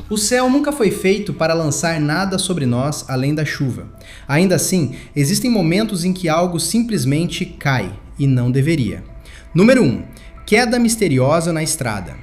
O céu nunca foi feito para lançar nada sobre nós além da chuva. Ainda assim, existem momentos em que algo simplesmente cai, e não deveria. Número 1. Queda misteriosa na estrada.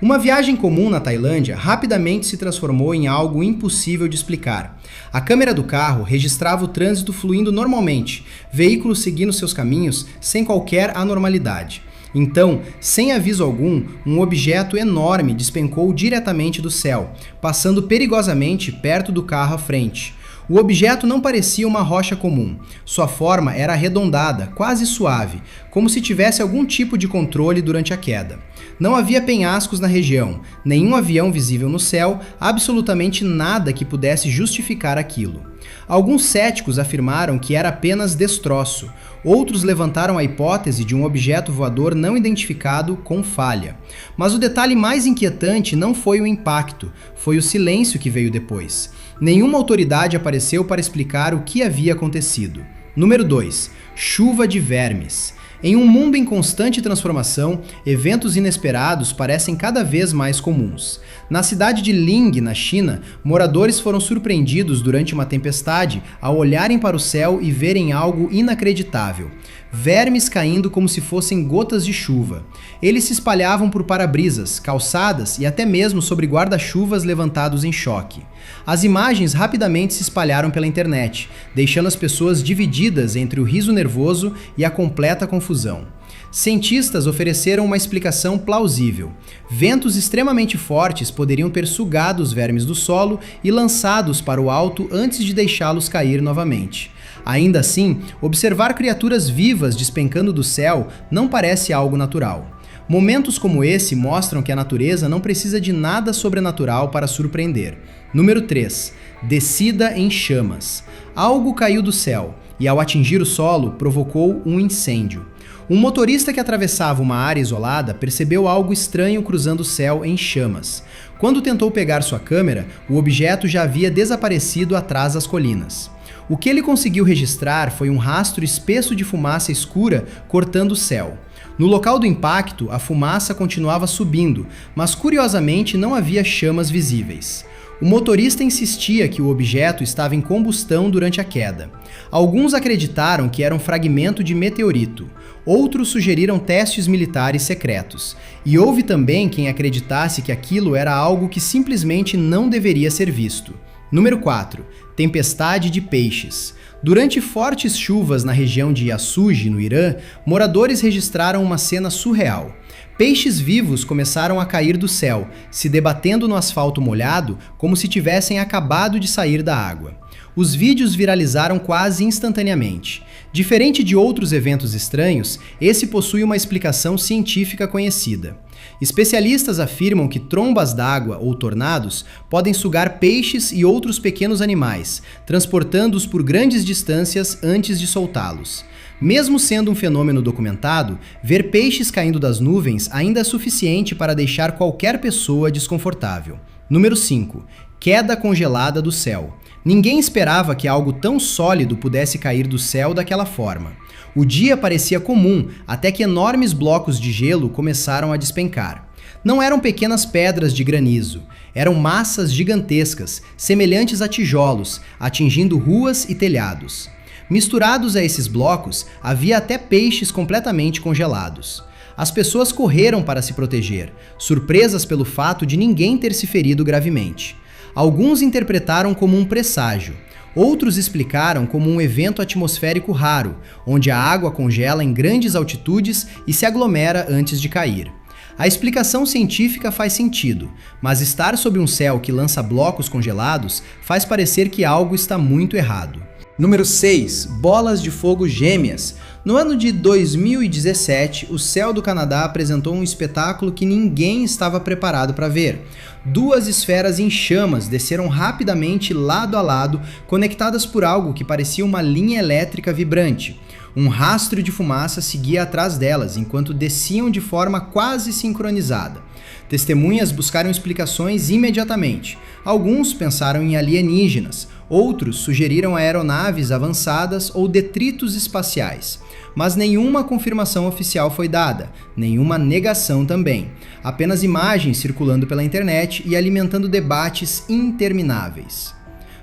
Uma viagem comum na Tailândia rapidamente se transformou em algo impossível de explicar. A câmera do carro registrava o trânsito fluindo normalmente, veículos seguindo seus caminhos sem qualquer anormalidade. Então, sem aviso algum, um objeto enorme despencou diretamente do céu, passando perigosamente perto do carro à frente. O objeto não parecia uma rocha comum. Sua forma era arredondada, quase suave, como se tivesse algum tipo de controle durante a queda. Não havia penhascos na região, nenhum avião visível no céu, absolutamente nada que pudesse justificar aquilo. Alguns céticos afirmaram que era apenas destroço. Outros levantaram a hipótese de um objeto voador não identificado com falha. Mas o detalhe mais inquietante não foi o impacto, foi o silêncio que veio depois. Nenhuma autoridade apareceu para explicar o que havia acontecido. Número 2. Chuva de vermes. Em um mundo em constante transformação, eventos inesperados parecem cada vez mais comuns. Na cidade de Ling, na China, moradores foram surpreendidos durante uma tempestade ao olharem para o céu e verem algo inacreditável. Vermes caindo como se fossem gotas de chuva. Eles se espalhavam por para-brisas, calçadas e até mesmo sobre guarda-chuvas levantados em choque. As imagens rapidamente se espalharam pela internet, deixando as pessoas divididas entre o riso nervoso e a completa confusão. Cientistas ofereceram uma explicação plausível. Ventos extremamente fortes poderiam ter sugado os vermes do solo e lançados para o alto antes de deixá-los cair novamente. Ainda assim, observar criaturas vivas despencando do céu não parece algo natural. Momentos como esse mostram que a natureza não precisa de nada sobrenatural para surpreender. Número 3. Descida em chamas. Algo caiu do céu e, ao atingir o solo, provocou um incêndio. Um motorista que atravessava uma área isolada percebeu algo estranho cruzando o céu em chamas. Quando tentou pegar sua câmera, o objeto já havia desaparecido atrás das colinas. O que ele conseguiu registrar foi um rastro espesso de fumaça escura cortando o céu. No local do impacto, a fumaça continuava subindo, mas curiosamente não havia chamas visíveis. O motorista insistia que o objeto estava em combustão durante a queda. Alguns acreditaram que era um fragmento de meteorito. Outros sugeriram testes militares secretos. E houve também quem acreditasse que aquilo era algo que simplesmente não deveria ser visto. Número 4. Tempestade de peixes. Durante fortes chuvas na região de Yasuji, no Irã, moradores registraram uma cena surreal. Peixes vivos começaram a cair do céu, se debatendo no asfalto molhado como se tivessem acabado de sair da água. Os vídeos viralizaram quase instantaneamente. Diferente de outros eventos estranhos, esse possui uma explicação científica conhecida. Especialistas afirmam que trombas d'água ou tornados podem sugar peixes e outros pequenos animais, transportando-os por grandes distâncias antes de soltá-los. Mesmo sendo um fenômeno documentado, ver peixes caindo das nuvens ainda é suficiente para deixar qualquer pessoa desconfortável. Número 5. Queda congelada do céu. Ninguém esperava que algo tão sólido pudesse cair do céu daquela forma. O dia parecia comum, até que enormes blocos de gelo começaram a despencar. Não eram pequenas pedras de granizo, eram massas gigantescas, semelhantes a tijolos, atingindo ruas e telhados. Misturados a esses blocos, havia até peixes completamente congelados. As pessoas correram para se proteger, surpresas pelo fato de ninguém ter se ferido gravemente. Alguns interpretaram como um presságio. Outros explicaram como um evento atmosférico raro, onde a água congela em grandes altitudes e se aglomera antes de cair. A explicação científica faz sentido, mas estar sob um céu que lança blocos congelados faz parecer que algo está muito errado. Número 6. Bolas de fogo gêmeas. No ano de 2017, o céu do Canadá apresentou um espetáculo que ninguém estava preparado para ver. Duas esferas em chamas desceram rapidamente lado a lado, conectadas por algo que parecia uma linha elétrica vibrante. Um rastro de fumaça seguia atrás delas, enquanto desciam de forma quase sincronizada. Testemunhas buscaram explicações imediatamente, Alguns pensaram em alienígenas, outros sugeriram aeronaves avançadas ou detritos espaciais. Mas nenhuma confirmação oficial foi dada, nenhuma negação também. Apenas imagens circulando pela internet e alimentando debates intermináveis.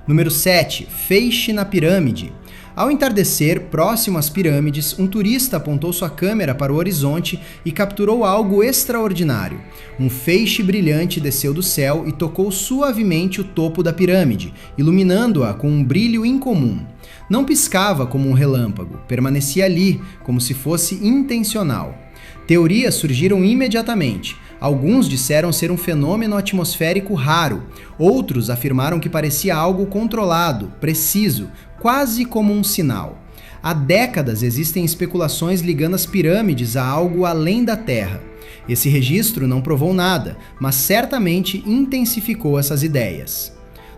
Número 7. Feixe na pirâmide. Ao entardecer, próximo às pirâmides, um turista apontou sua câmera para o horizonte e capturou algo extraordinário. Um feixe brilhante desceu do céu e tocou suavemente o topo da pirâmide, iluminando-a com um brilho incomum. Não piscava como um relâmpago, permanecia ali, como se fosse intencional. Teorias surgiram imediatamente. Alguns disseram ser um fenômeno atmosférico raro, outros afirmaram que parecia algo controlado, preciso, quase como um sinal. Há décadas existem especulações ligando as pirâmides a algo além da Terra. Esse registro não provou nada, mas certamente intensificou essas ideias.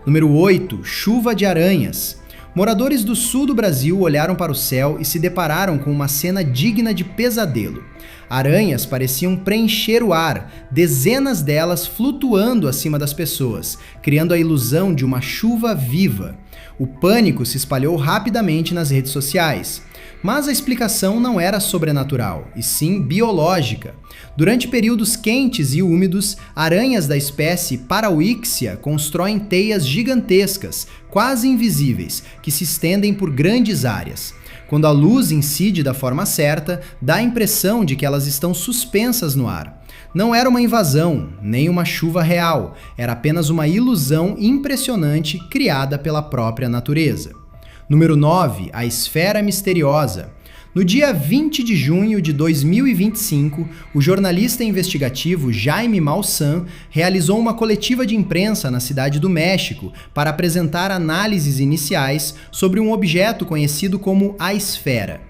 Número 8. Chuva de aranhas. Moradores do sul do Brasil olharam para o céu e se depararam com uma cena digna de pesadelo. Aranhas pareciam preencher o ar, dezenas delas flutuando acima das pessoas, criando a ilusão de uma chuva viva. O pânico se espalhou rapidamente nas redes sociais. Mas a explicação não era sobrenatural, e sim biológica. Durante períodos quentes e úmidos, aranhas da espécie Parauixia constroem teias gigantescas, quase invisíveis, que se estendem por grandes áreas. Quando a luz incide da forma certa, dá a impressão de que elas estão suspensas no ar. Não era uma invasão, nem uma chuva real, era apenas uma ilusão impressionante criada pela própria natureza. Número 9. A esfera misteriosa. No dia 20 de junho de 2025, o jornalista investigativo Jaime Maussan realizou uma coletiva de imprensa na cidade do México para apresentar análises iniciais sobre um objeto conhecido como a esfera.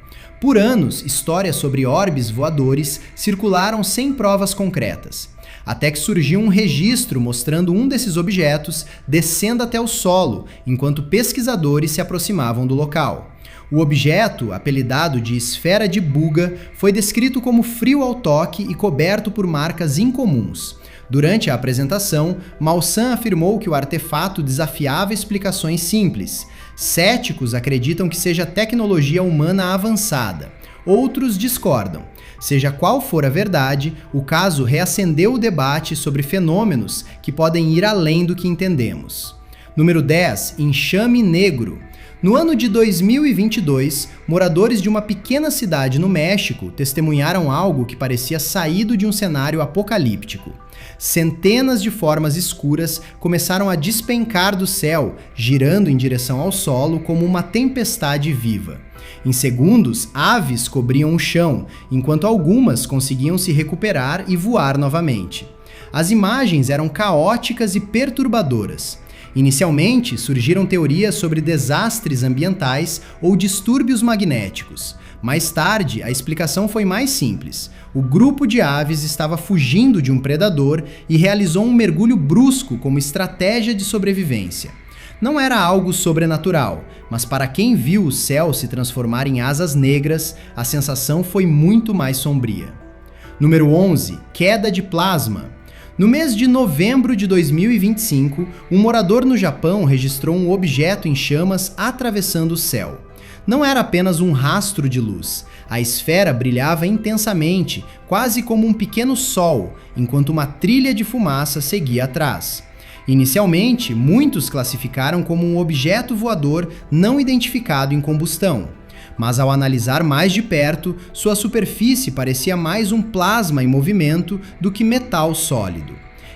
Por anos, histórias sobre orbes voadores circularam sem provas concretas, até que surgiu um registro mostrando um desses objetos descendo até o solo, enquanto pesquisadores se aproximavam do local. O objeto, apelidado de esfera de Buga, foi descrito como frio ao toque e coberto por marcas incomuns. Durante a apresentação, Maussan afirmou que o artefato desafiava explicações simples. Céticos acreditam que seja tecnologia humana avançada. Outros discordam. Seja qual for a verdade, o caso reacendeu o debate sobre fenômenos que podem ir além do que entendemos. Número 10. Enxame negro. No ano de 2022, moradores de uma pequena cidade no México testemunharam algo que parecia saído de um cenário apocalíptico. Centenas de formas escuras começaram a despencar do céu, girando em direção ao solo como uma tempestade viva. Em segundos, aves cobriam o chão, enquanto algumas conseguiam se recuperar e voar novamente. As imagens eram caóticas e perturbadoras. Inicialmente, surgiram teorias sobre desastres ambientais ou distúrbios magnéticos. Mais tarde, a explicação foi mais simples. O grupo de aves estava fugindo de um predador e realizou um mergulho brusco como estratégia de sobrevivência. Não era algo sobrenatural, mas para quem viu o céu se transformar em asas negras, a sensação foi muito mais sombria. Número 11. Queda de plasma. No mês de novembro de 2025, um morador no Japão registrou um objeto em chamas atravessando o céu. Não era apenas um rastro de luz. A esfera brilhava intensamente, quase como um pequeno sol, enquanto uma trilha de fumaça seguia atrás. Inicialmente, muitos classificaram como um objeto voador não identificado em combustão. Mas ao analisar mais de perto, sua superfície parecia mais um plasma em movimento do que metal sólido.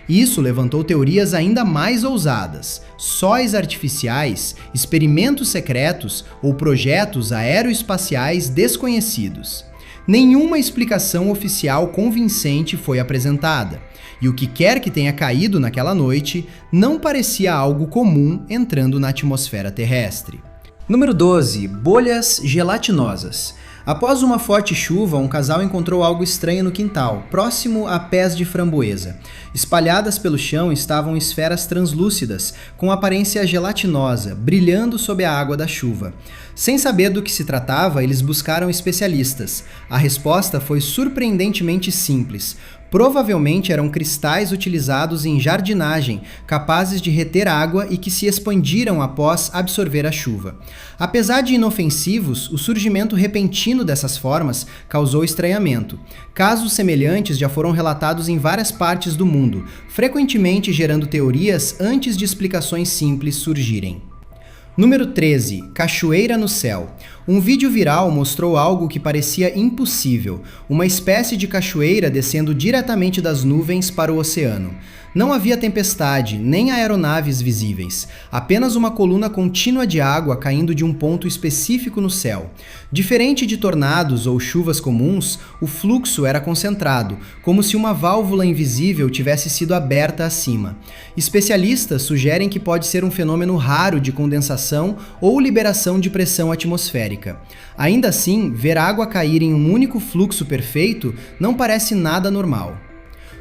Isso levantou teorias ainda mais ousadas: sóis artificiais, experimentos secretos ou projetos aeroespaciais desconhecidos. Nenhuma explicação oficial convincente foi apresentada, e o que quer que tenha caído naquela noite não parecia algo comum entrando na atmosfera terrestre. Número 12. Bolhas gelatinosas. Após uma forte chuva, um casal encontrou algo estranho no quintal, próximo a pés de framboesa. Espalhadas pelo chão estavam esferas translúcidas, com aparência gelatinosa, brilhando sob a água da chuva. Sem saber do que se tratava, eles buscaram especialistas. A resposta foi surpreendentemente simples: Provavelmente eram cristais utilizados em jardinagem, capazes de reter água e que se expandiram após absorver a chuva. Apesar de inofensivos, o surgimento repentino dessas formas causou estranhamento. Casos semelhantes já foram relatados em várias partes do mundo, frequentemente gerando teorias antes de explicações simples surgirem. Número 13. Cachoeira no céu. Um vídeo viral mostrou algo que parecia impossível, uma espécie de cachoeira descendo diretamente das nuvens para o oceano. Não havia tempestade, nem aeronaves visíveis, apenas uma coluna contínua de água caindo de um ponto específico no céu. Diferente de tornados ou chuvas comuns, o fluxo era concentrado, como se uma válvula invisível tivesse sido aberta acima. Especialistas sugerem que pode ser um fenômeno raro de condensação ou liberação de pressão atmosférica. Ainda assim, ver água cair em um único fluxo perfeito não parece nada normal.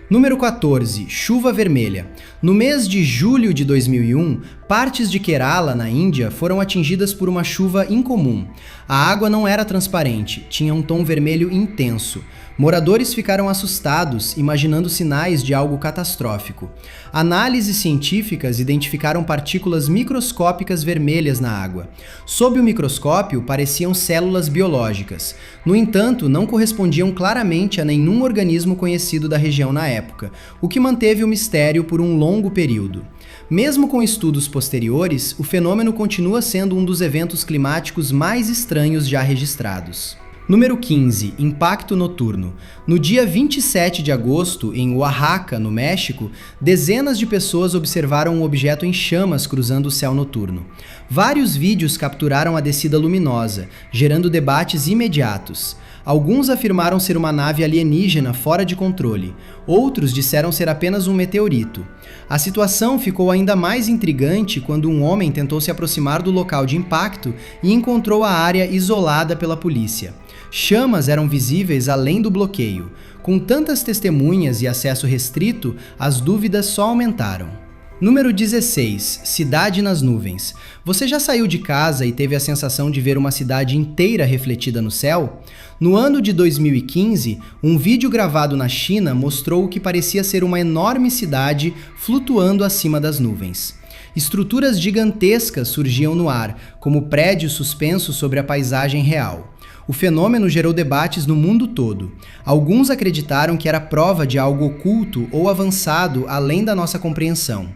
Número 14. Chuva vermelha. No mês de julho de 2001, partes de Kerala, na Índia, foram atingidas por uma chuva incomum. A água não era transparente, tinha um tom vermelho intenso. Moradores ficaram assustados, imaginando sinais de algo catastrófico. Análises científicas identificaram partículas microscópicas vermelhas na água. Sob o microscópio, pareciam células biológicas. No entanto, não correspondiam claramente a nenhum organismo conhecido da região na época, o que manteve o mistério por um longo período. Mesmo com estudos posteriores, o fenômeno continua sendo um dos eventos climáticos mais estranhos já registrados. Número 15. Impacto noturno. No dia 27 de agosto, em Oaxaca, no México, dezenas de pessoas observaram um objeto em chamas cruzando o céu noturno. Vários vídeos capturaram a descida luminosa, gerando debates imediatos. Alguns afirmaram ser uma nave alienígena fora de controle. Outros disseram ser apenas um meteorito. A situação ficou ainda mais intrigante quando um homem tentou se aproximar do local de impacto e encontrou a área isolada pela polícia. Chamas eram visíveis além do bloqueio. Com tantas testemunhas e acesso restrito, as dúvidas só aumentaram. Número 16. Cidade nas nuvens. Você já saiu de casa e teve a sensação de ver uma cidade inteira refletida no céu? No ano de 2015, um vídeo gravado na China mostrou o que parecia ser uma enorme cidade flutuando acima das nuvens. Estruturas gigantescas surgiam no ar, como prédios suspensos sobre a paisagem real. O fenômeno gerou debates no mundo todo. Alguns acreditaram que era prova de algo oculto ou avançado além da nossa compreensão.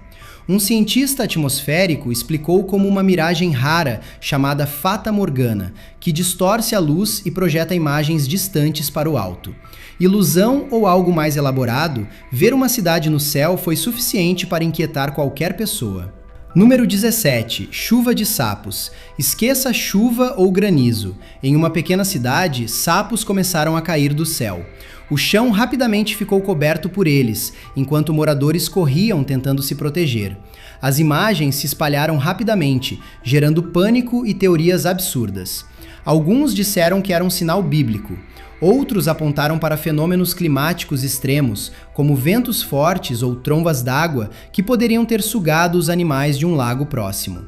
Um cientista atmosférico explicou como uma miragem rara chamada Fata Morgana, que distorce a luz e projeta imagens distantes para o alto. Ilusão ou algo mais elaborado, ver uma cidade no céu foi suficiente para inquietar qualquer pessoa. Número 17. Chuva de sapos. Esqueça chuva ou granizo. Em uma pequena cidade, sapos começaram a cair do céu. O chão rapidamente ficou coberto por eles, enquanto moradores corriam tentando se proteger. As imagens se espalharam rapidamente, gerando pânico e teorias absurdas. Alguns disseram que era um sinal bíblico. Outros apontaram para fenômenos climáticos extremos, como ventos fortes ou trombas d'água que poderiam ter sugado os animais de um lago próximo.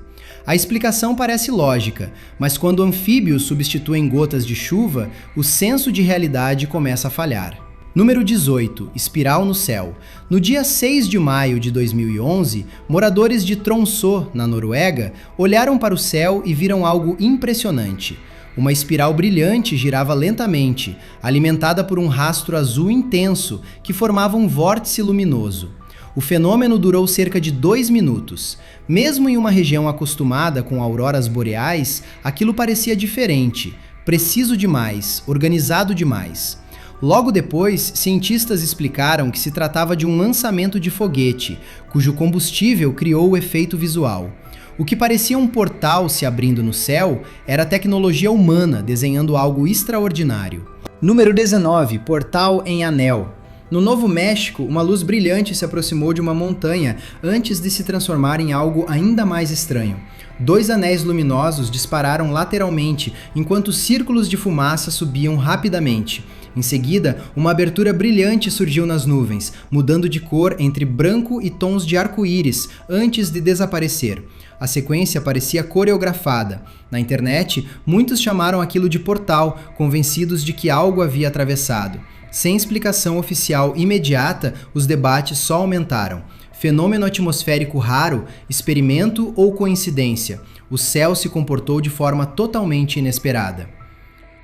A explicação parece lógica, mas quando anfíbios substituem gotas de chuva, o senso de realidade começa a falhar. Número 18. Espiral no céu. No dia 6 de maio de 2011, moradores de Tromsø, na Noruega, olharam para o céu e viram algo impressionante. Uma espiral brilhante girava lentamente, alimentada por um rastro azul intenso que formava um vórtice luminoso. O fenômeno durou cerca de 2 minutos. Mesmo em uma região acostumada com auroras boreais, aquilo parecia diferente, preciso demais, organizado demais. Logo depois, cientistas explicaram que se tratava de um lançamento de foguete, cujo combustível criou o efeito visual. O que parecia um portal se abrindo no céu era tecnologia humana desenhando algo extraordinário. Número 19. Portal em anel. No Novo México, uma luz brilhante se aproximou de uma montanha antes de se transformar em algo ainda mais estranho. 2 anéis luminosos dispararam lateralmente, enquanto círculos de fumaça subiam rapidamente. Em seguida, uma abertura brilhante surgiu nas nuvens, mudando de cor entre branco e tons de arco-íris, antes de desaparecer. A sequência parecia coreografada. Na internet, muitos chamaram aquilo de portal, convencidos de que algo havia atravessado. Sem explicação oficial imediata, os debates só aumentaram. Fenômeno atmosférico raro, experimento ou coincidência? O céu se comportou de forma totalmente inesperada.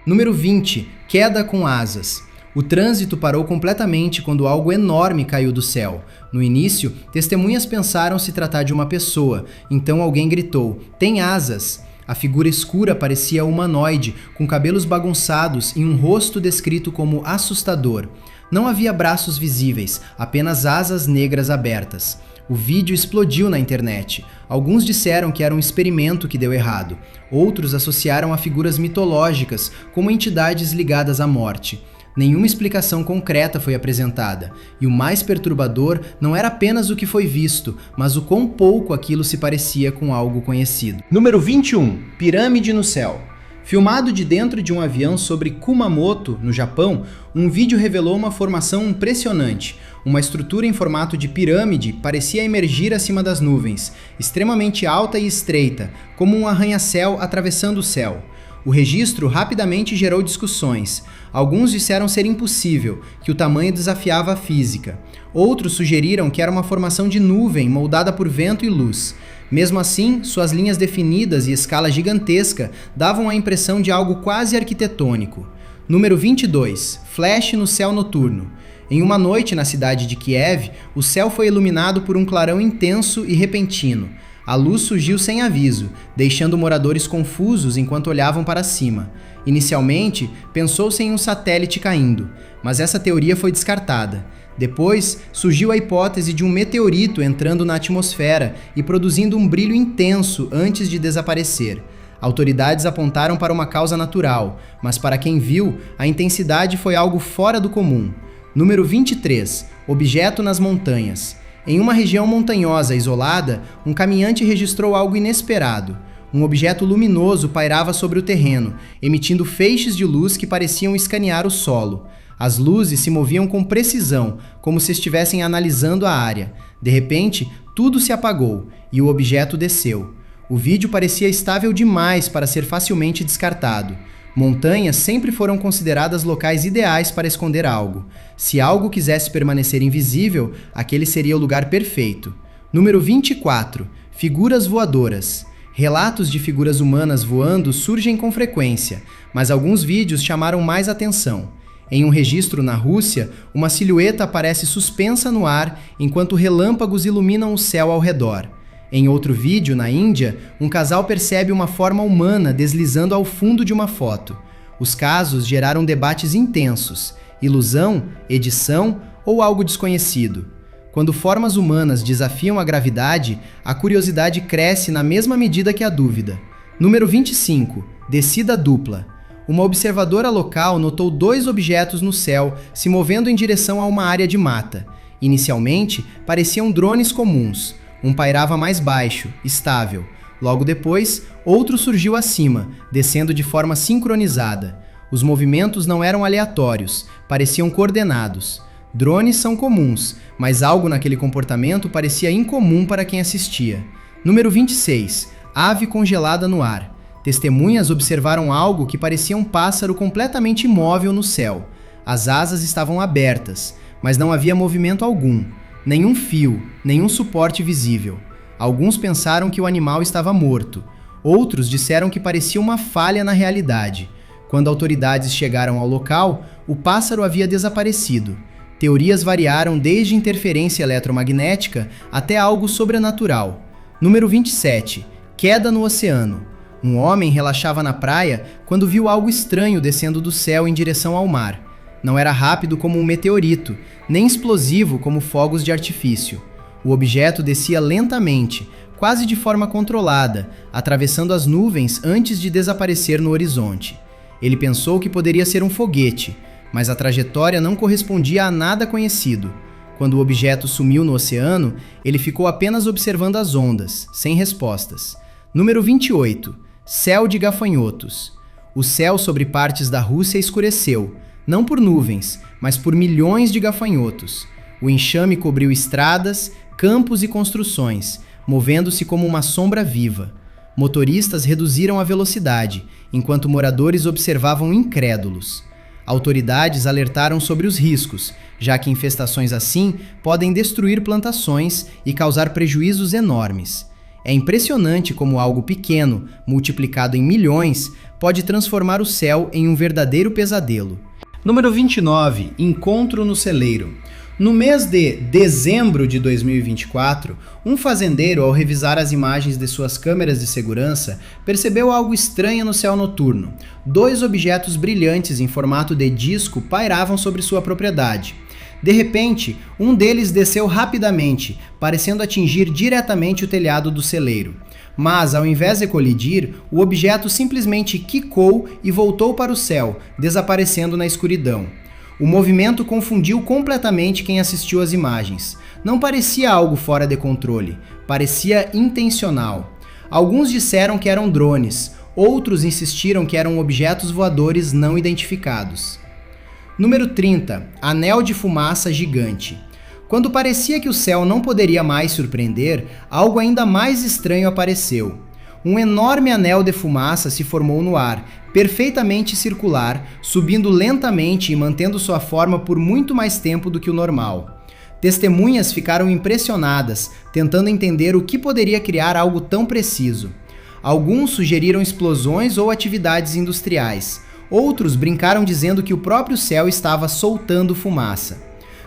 Número 20. Queda com asas. O trânsito parou completamente quando algo enorme caiu do céu. No início, testemunhas pensaram se tratar de uma pessoa, então alguém gritou: "Tem asas!" A figura escura parecia humanoide, com cabelos bagunçados e um rosto descrito como assustador. Não havia braços visíveis, apenas asas negras abertas. O vídeo explodiu na internet. Alguns disseram que era um experimento que deu errado. Outros associaram a figuras mitológicas, como entidades ligadas à morte. Nenhuma explicação concreta foi apresentada, e o mais perturbador não era apenas o que foi visto, mas o quão pouco aquilo se parecia com algo conhecido. Número 21. Pirâmide no céu. Filmado de dentro de um avião sobre Kumamoto, no Japão, um vídeo revelou uma formação impressionante. Uma estrutura em formato de pirâmide parecia emergir acima das nuvens, extremamente alta e estreita, como um arranha-céu atravessando o céu. O registro rapidamente gerou discussões. Alguns disseram ser impossível, que o tamanho desafiava a física. Outros sugeriram que era uma formação de nuvem moldada por vento e luz. Mesmo assim, suas linhas definidas e escala gigantesca davam a impressão de algo quase arquitetônico. Número 22. Flash no céu noturno. Em uma noite na cidade de Kiev, o céu foi iluminado por um clarão intenso e repentino. A luz surgiu sem aviso, deixando moradores confusos enquanto olhavam para cima. Inicialmente, pensou-se em um satélite caindo, mas essa teoria foi descartada. Depois, surgiu a hipótese de um meteorito entrando na atmosfera e produzindo um brilho intenso antes de desaparecer. Autoridades apontaram para uma causa natural, mas para quem viu, a intensidade foi algo fora do comum. Número 23. Objeto nas montanhas. Em uma região montanhosa isolada, um caminhante registrou algo inesperado. Um objeto luminoso pairava sobre o terreno, emitindo feixes de luz que pareciam escanear o solo. As luzes se moviam com precisão, como se estivessem analisando a área. De repente, tudo se apagou e o objeto desceu. O vídeo parecia estável demais para ser facilmente descartado. Montanhas sempre foram consideradas locais ideais para esconder algo. Se algo quisesse permanecer invisível, aquele seria o lugar perfeito. Número 24. Figuras voadoras. Relatos de figuras humanas voando surgem com frequência, mas alguns vídeos chamaram mais atenção. Em um registro na Rússia, uma silhueta aparece suspensa no ar enquanto relâmpagos iluminam o céu ao redor. Em outro vídeo, na Índia, um casal percebe uma forma humana deslizando ao fundo de uma foto. Os casos geraram debates intensos: ilusão, edição ou algo desconhecido. Quando formas humanas desafiam a gravidade, a curiosidade cresce na mesma medida que a dúvida. Número 25. Descida dupla. Uma observadora local notou 2 objetos no céu se movendo em direção a uma área de mata. Inicialmente, pareciam drones comuns. Um pairava mais baixo, estável. Logo depois, outro surgiu acima, descendo de forma sincronizada. Os movimentos não eram aleatórios, pareciam coordenados. Drones são comuns, mas algo naquele comportamento parecia incomum para quem assistia. Número 26. Ave congelada no ar. Testemunhas observaram algo que parecia um pássaro completamente imóvel no céu. As asas estavam abertas, mas não havia movimento algum. Nenhum fio, nenhum suporte visível. Alguns pensaram que o animal estava morto. Outros disseram que parecia uma falha na realidade. Quando autoridades chegaram ao local, o pássaro havia desaparecido. Teorias variaram desde interferência eletromagnética até algo sobrenatural. Número 27. Queda no oceano. Um homem relaxava na praia quando viu algo estranho descendo do céu em direção ao mar. Não era rápido como um meteorito, nem explosivo como fogos de artifício. O objeto descia lentamente, quase de forma controlada, atravessando as nuvens antes de desaparecer no horizonte. Ele pensou que poderia ser um foguete, mas a trajetória não correspondia a nada conhecido. Quando o objeto sumiu no oceano, ele ficou apenas observando as ondas, sem respostas. Número 28. Céu de gafanhotos. O céu sobre partes da Rússia escureceu, não por nuvens, mas por milhões de gafanhotos. O enxame cobriu estradas, campos e construções, movendo-se como uma sombra viva. Motoristas reduziram a velocidade, enquanto moradores observavam incrédulos. Autoridades alertaram sobre os riscos, já que infestações assim podem destruir plantações e causar prejuízos enormes. É impressionante como algo pequeno, multiplicado em milhões, pode transformar o céu em um verdadeiro pesadelo. Número 29. Encontro no celeiro. No mês de dezembro de 2024, um fazendeiro, ao revisar as imagens de suas câmeras de segurança, percebeu algo estranho no céu noturno. 2 objetos brilhantes em formato de disco pairavam sobre sua propriedade. De repente, um deles desceu rapidamente, parecendo atingir diretamente o telhado do celeiro. Mas, ao invés de colidir, o objeto simplesmente quicou e voltou para o céu, desaparecendo na escuridão. O movimento confundiu completamente quem assistiu às imagens. Não parecia algo fora de controle, parecia intencional. Alguns disseram que eram drones, outros insistiram que eram objetos voadores não identificados. Número 30. Anel de fumaça gigante. Quando parecia que o céu não poderia mais surpreender, algo ainda mais estranho apareceu. Um enorme anel de fumaça se formou no ar, perfeitamente circular, subindo lentamente e mantendo sua forma por muito mais tempo do que o normal. Testemunhas ficaram impressionadas, tentando entender o que poderia criar algo tão preciso. Alguns sugeriram explosões ou atividades industriais. Outros brincaram dizendo que o próprio céu estava soltando fumaça.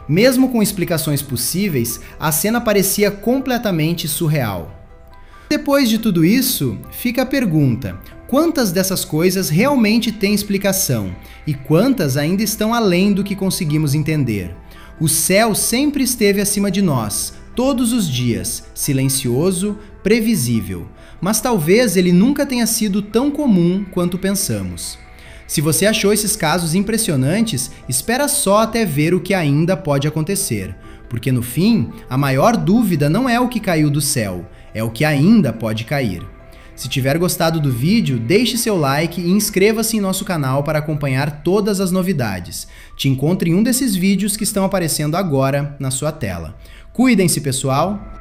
Mesmo com explicações possíveis, a cena parecia completamente surreal. Depois de tudo isso, fica a pergunta: quantas dessas coisas realmente têm explicação e quantas ainda estão além do que conseguimos entender? O céu sempre esteve acima de nós, todos os dias, silencioso, previsível, mas talvez ele nunca tenha sido tão comum quanto pensamos. Se você achou esses casos impressionantes, espera só até ver o que ainda pode acontecer, porque no fim, a maior dúvida não é o que caiu do céu, é o que ainda pode cair. Se tiver gostado do vídeo, deixe seu like e inscreva-se em nosso canal para acompanhar todas as novidades. Te encontro em um desses vídeos que estão aparecendo agora na sua tela. Cuidem-se, pessoal!